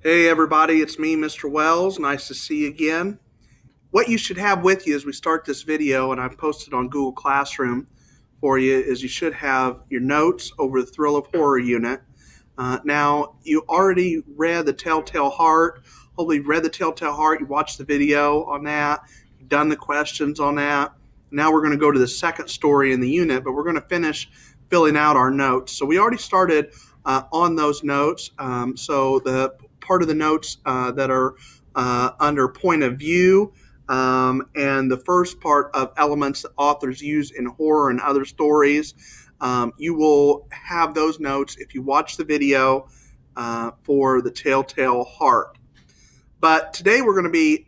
Hey everybody, it's me, Mr. Wells. Nice to see you again. What you should have with you as we start this video, and I've posted on Google Classroom for you, is you should have your notes over the Thrill of Horror unit. Now, you already read The Telltale Heart. Hopefully you've read The Telltale Heart. You watched the video on that. You've done the questions on that. Now we're going to go to the second story in the unit, but we're going to finish filling out our notes. So we already started on those notes. So the part of the notes that are under point of view and the first part of elements that authors use in horror and other stories. You will have those notes if you watch the video for The Telltale Heart. But today we're going to be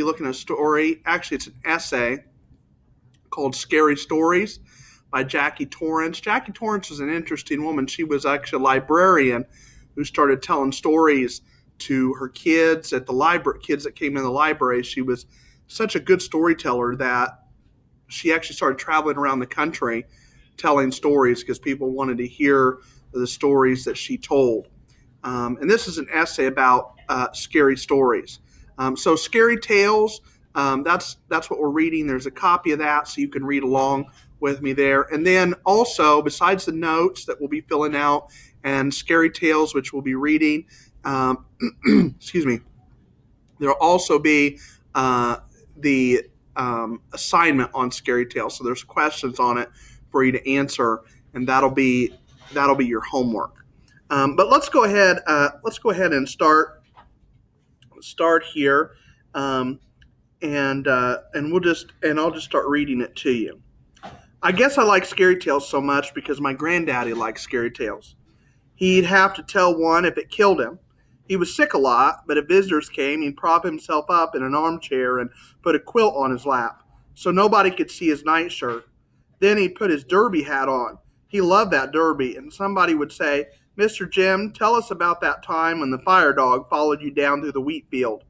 looking at a story. Actually, it's an essay called "Scary Stories" by Jackie Torrence. Jackie Torrence was an interesting woman. She was actually a librarian who started telling stories to her kids at the library, kids that came in the library. She was such a good storyteller that she actually started traveling around the country telling stories because people wanted to hear the stories that she told. And this is an essay about scary stories. So Scary Tales, that's what we're reading. There's a copy of that so you can read along with me there. And then also, besides the notes that we'll be filling out and Scary Tales, which we'll be reading, excuse me, there'll also be the assignment on Scary Tales. So there's questions on it for you to answer, and that'll be your homework. But let's go ahead and start here, and I'll just start reading it to you. I guess I like Scary Tales so much because my granddaddy liked Scary Tales. He'd have to tell one if it killed him. He was sick a lot, but if visitors came, he'd prop himself up in an armchair and put a quilt on his lap so nobody could see his nightshirt. Then he'd put his derby hat on. He loved that derby, and somebody would say, "Mr. Jim, tell us about that time when the fire dog followed you down through the wheat field."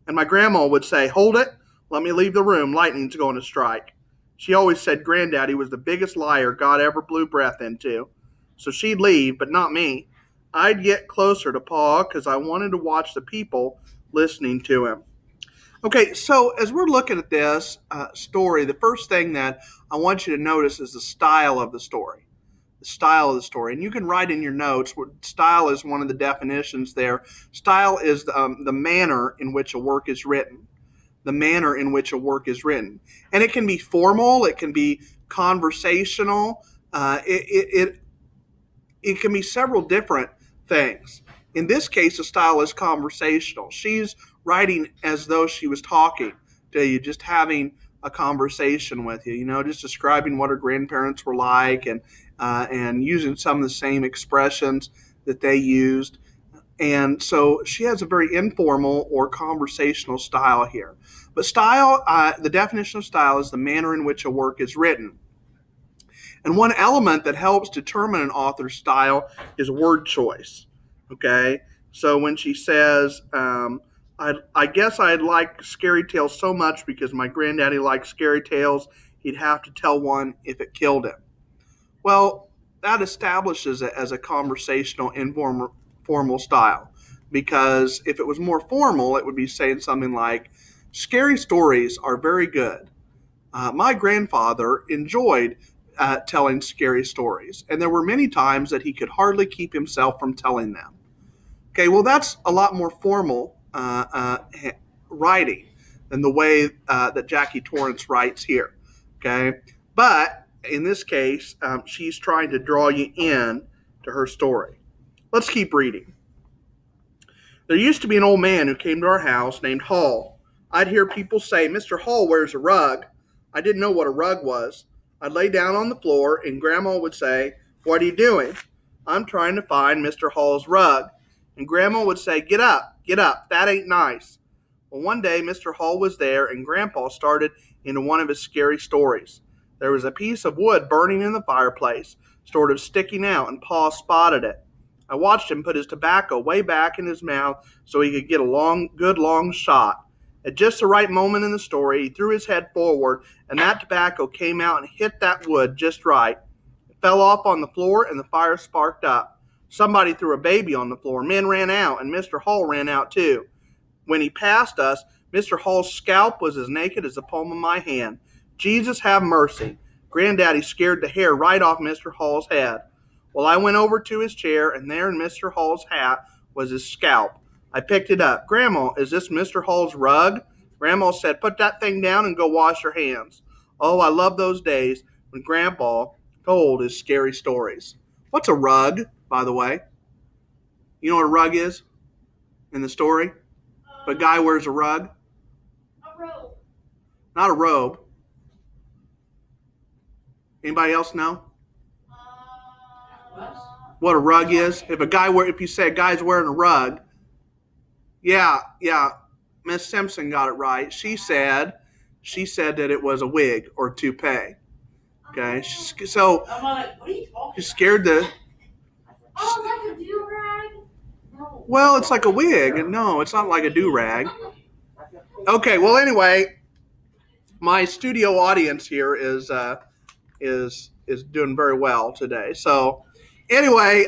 And my grandma would say, "Hold it, let me leave the room, lightning's going to strike." She always said Granddaddy was the biggest liar God ever blew breath into. So she'd leave, but not me. I'd get closer to Pa because I wanted to watch the people listening to him. Okay, so as we're looking at this story, the first thing that I want you to notice is the style of the story. The style of the story. And you can write in your notes, style is one of the definitions there. Style is the manner in which a work is written. The manner in which a work is written. And it can be formal, it can be conversational, it can be several different things. In this case, the style is conversational. She's writing as though she was talking to you, just having a conversation with you, just describing what her grandparents were like and using some of the same expressions that they used. And so she has a very informal or conversational style here. But style, the definition of style is the manner in which a work is written. And one element that helps determine an author's style is word choice. Okay? So when she says, I guess I'd like Scary Tales so much because my granddaddy liked Scary Tales, he'd have to tell one if it killed him. Well, that establishes it as a conversational, informal style. Because if it was more formal, it would be saying something like, "Scary stories are very good. My grandfather enjoyed telling scary stories, and there were many times that he could hardly keep himself from telling them." Okay, well, that's a lot more formal writing than the way that Jackie Torrence writes here. Okay, but in this case, she's trying to draw you in to her story. Let's keep reading. There used to be an old man who came to our house named Hall. I'd hear people say, "Mr. Hall wears a rug." I didn't know what a rug was. I'd lay down on the floor, and Grandma would say, "What are you doing?" "I'm trying to find Mr. Hall's rug." And Grandma would say, get up, that ain't nice." Well, one day Mr. Hall was there, and Grandpa started into one of his scary stories. There was a piece of wood burning in the fireplace, sort of sticking out, and Pa spotted it. I watched him put his tobacco way back in his mouth so he could get a good long shot. At just the right moment in the story, he threw his head forward, and that tobacco came out and hit that wood just right. It fell off on the floor, and the fire sparked up. Somebody threw a baby on the floor. Men ran out, and Mr. Hall ran out too. When he passed us, Mr. Hall's scalp was as naked as the palm of my hand. Jesus, have mercy. Granddaddy scared the hair right off Mr. Hall's head. Well, I went over to his chair, and there in Mr. Hall's hat was his scalp. I picked it up. Grandma, is this Mr. Hall's rug? Grandma said, put that thing down and go wash your hands. Oh, I love those days when Grandpa told his scary stories. What's a rug, by the way? You know what a rug is in the story? If a guy wears a rug? A robe. Not a robe. Anybody else know what a rug is? If you say a guy's wearing a rug, yeah, Miss Simpson got it right. She said that it was a wig or toupee. Okay, so I'm like, what are you talking she scared the. Oh, like a do-rag? No. Well, it's like a wig. No, it's not like a do-rag. Okay, well, anyway, my studio audience here is doing very well today. So, anyway,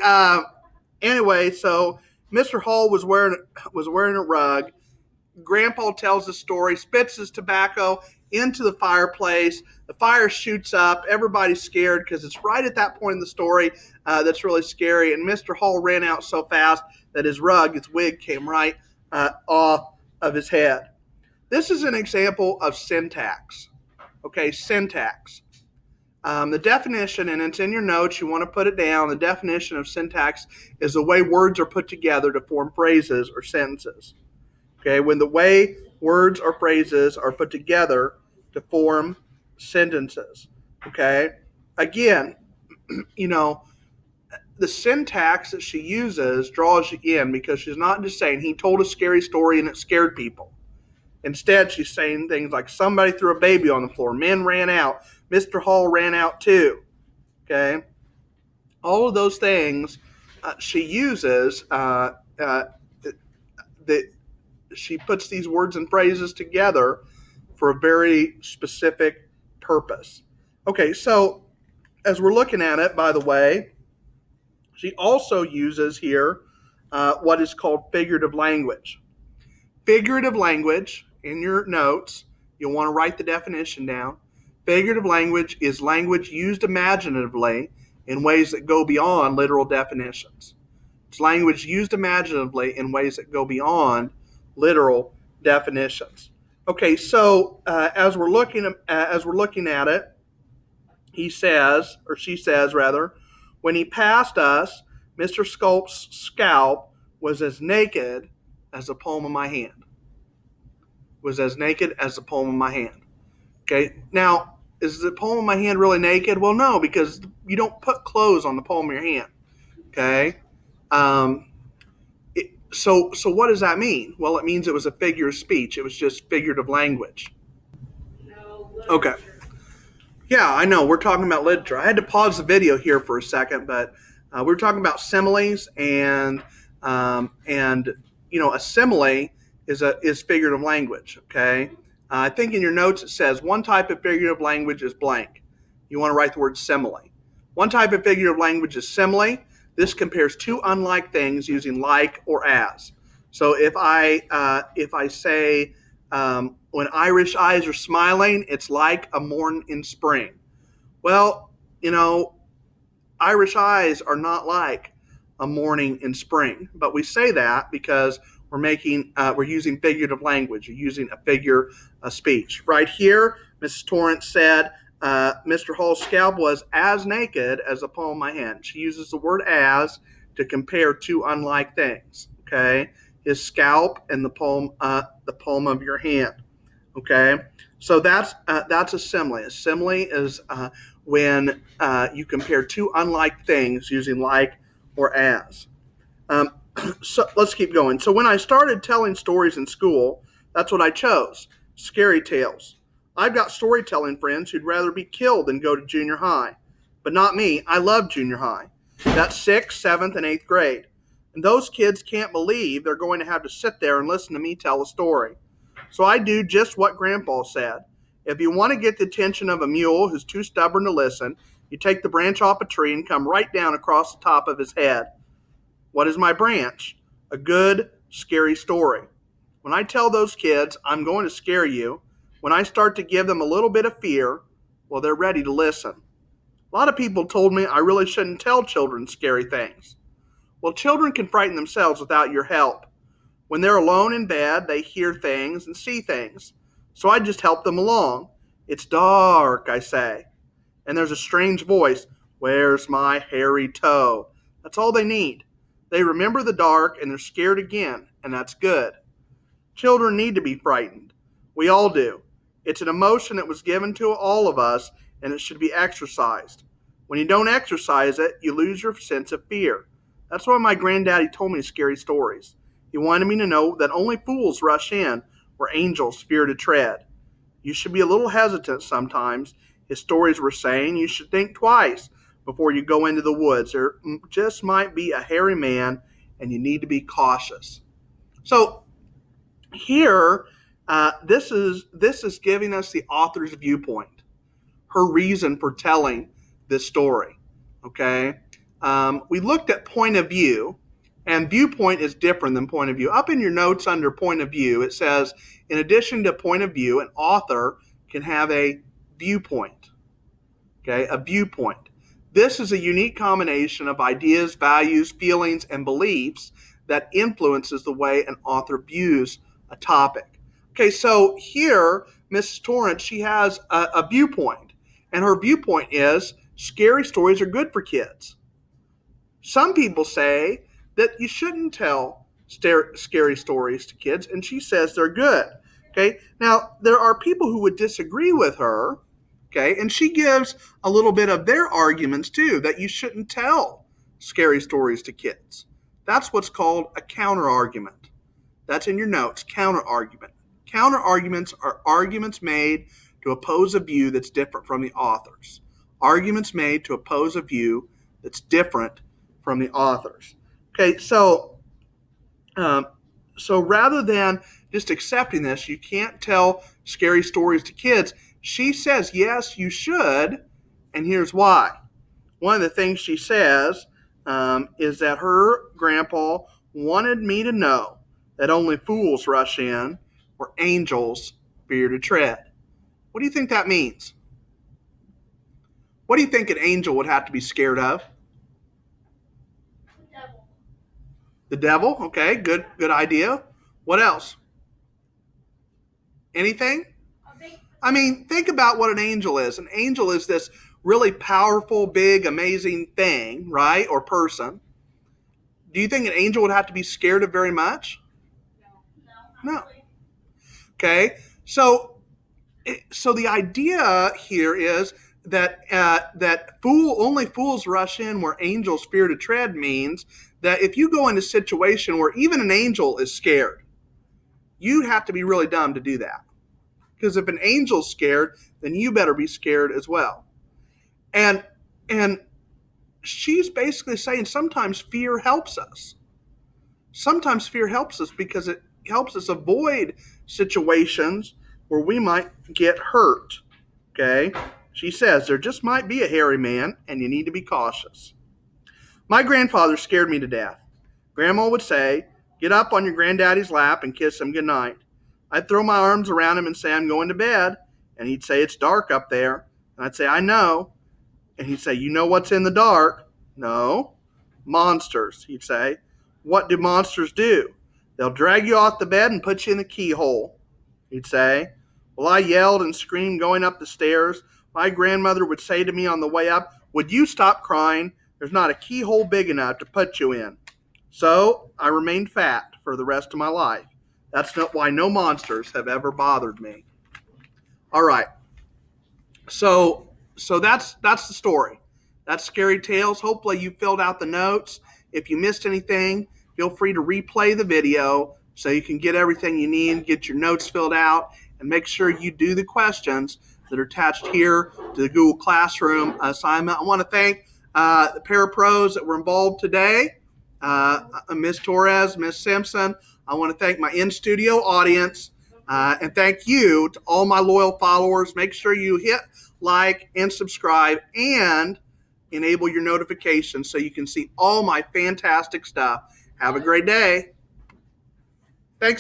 so Mr. Hall was wearing a rug. Grandpa tells the story, spits his tobacco into the fireplace. The fire shoots up. Everybody's scared because it's right at that point in the story that's really scary. And Mr. Hall ran out so fast that his wig, came right off of his head. This is an example of syntax. Okay, syntax. The definition, and it's in your notes, you want to put it down. The definition of syntax is the way words are put together to form phrases or sentences. Okay, when the way words or phrases are put together to form sentences. Okay, again, the syntax that she uses draws you in because she's not just saying he told a scary story and it scared people. Instead, she's saying things like somebody threw a baby on the floor, men ran out, Mr. Hall ran out too. Okay, all of those things she uses. She puts these words and phrases together for a very specific purpose. Okay, so as we're looking at it, by the way, she also uses here what is called figurative language. Figurative language, in your notes, you'll want to write the definition down. Figurative language is language used imaginatively in ways that go beyond literal definitions. It's language used imaginatively in ways that go beyond literal definitions. Okay, so as we're looking at it, she says, when he passed us, Mr. Sculp's scalp was as naked as the palm of my hand. Was as naked as the palm of my hand. Okay, now, is the palm of my hand really naked? Well, no, because you don't put clothes on the palm of your hand. Okay, so what does that mean? Well, it means it was a figure of speech. It was just figurative language. No. Okay. Yeah, I know. We're talking about literature. I had to pause the video here for a second, but we were talking about similes, and a simile is figurative language. Okay. I think in your notes it says one type of figurative language is blank. You want to write the word simile. One type of figurative language is simile. This compares two unlike things using like or as. So if I say when Irish eyes are smiling, it's like a morn in spring. Well, Irish eyes are not like a morning in spring, but we say that because we're using figurative language. You're using a figure of speech. Right here, Mrs. Torrance said, Mr. Hall's scalp was as naked as the palm of my hand. She uses the word as to compare two unlike things. Okay, his scalp and the palm of your hand. Okay, so that's a simile. A simile is when you compare two unlike things using like or as. So let's keep going. So when I started telling stories in school, that's what I chose: scary tales. I've got storytelling friends who'd rather be killed than go to junior high. But not me. I love junior high. That's 6th, 7th, and 8th grade. And those kids can't believe they're going to have to sit there and listen to me tell a story. So I do just what Grandpa said. If you want to get the attention of a mule who's too stubborn to listen, you take the branch off a tree and come right down across the top of his head. What is my branch? A good, scary story. When I tell those kids I'm going to scare you, when I start to give them a little bit of fear, well, they're ready to listen. A lot of people told me I really shouldn't tell children scary things. Well, children can frighten themselves without your help. When they're alone in bed, they hear things and see things. So I just help them along. It's dark, I say. And there's a strange voice. Where's my hairy toe? That's all they need. They remember the dark and they're scared again, and that's good. Children need to be frightened. We all do. It's an emotion that was given to all of us, and it should be exercised. When you don't exercise it, you lose your sense of fear. That's why my granddaddy told me scary stories. He wanted me to know that only fools rush in where angels fear to tread. You should be a little hesitant sometimes. His stories were saying you should think twice before you go into the woods. There just might be a hairy man, and you need to be cautious. So here, this is giving us the author's viewpoint, her reason for telling this story. Okay, we looked at point of view, and viewpoint is different than point of view. Up in your notes under point of view, it says, in addition to point of view, an author can have a viewpoint. Okay, a viewpoint. This is a unique combination of ideas, values, feelings, and beliefs that influences the way an author views a topic. Okay, so here, Mrs. Torrance, she has a viewpoint, and her viewpoint is scary stories are good for kids. Some people say that you shouldn't tell scary stories to kids, and she says they're good. Okay, now there are people who would disagree with her. Okay, and she gives a little bit of their arguments too, that you shouldn't tell scary stories to kids. That's what's called a counter argument. That's in your notes, counter argument. Counter arguments are arguments made to oppose a view that's different from the author's. Arguments made to oppose a view that's different from the author's. Okay, so rather than just accepting this, you can't tell scary stories to kids. She says, yes, you should, and here's why. One of the things she says is that her grandpa wanted me to know that only fools rush in where angels fear to tread. What do you think that means? What do you think an angel would have to be scared of? The devil. The devil? Okay, good idea. What else? Anything? I mean, think about what an angel is. An angel is this really powerful, big, amazing thing, right? Or person. Do you think an angel would have to be scared of very much? No. Okay. So the idea here is that only fools rush in where angels fear to tread means that if you go in a situation where even an angel is scared, you'd have to be really dumb to do that. Because if an angel's scared, then you better be scared as well. And she's basically saying sometimes fear helps us. Sometimes fear helps us because it helps us avoid situations where we might get hurt. Okay? She says there just might be a hairy man and you need to be cautious. My grandfather scared me to death. Grandma would say, get up on your granddaddy's lap and kiss him goodnight. I'd throw my arms around him and say, I'm going to bed. And he'd say, it's dark up there. And I'd say, I know. And he'd say, you know what's in the dark? No. Monsters, he'd say. What do monsters do? They'll drag you off the bed and put you in the keyhole, he'd say. Well, I yelled and screamed going up the stairs. My grandmother would say to me on the way up, would you stop crying? There's not a keyhole big enough to put you in. So I remained fat for the rest of my life. That's not why no monsters have ever bothered me. All right. So that's the story. That's Scary Tales. Hopefully you filled out the notes. If you missed anything, feel free to replay the video so you can get everything you need, get your notes filled out, and make sure you do the questions that are attached here to the Google Classroom assignment. I want to thank the parapros that were involved today, Ms. Torres, Ms. Simpson. I want to thank my in-studio audience, and thank you to all my loyal followers. Make sure you hit like and subscribe, and enable your notifications so you can see all my fantastic stuff. Have a great day.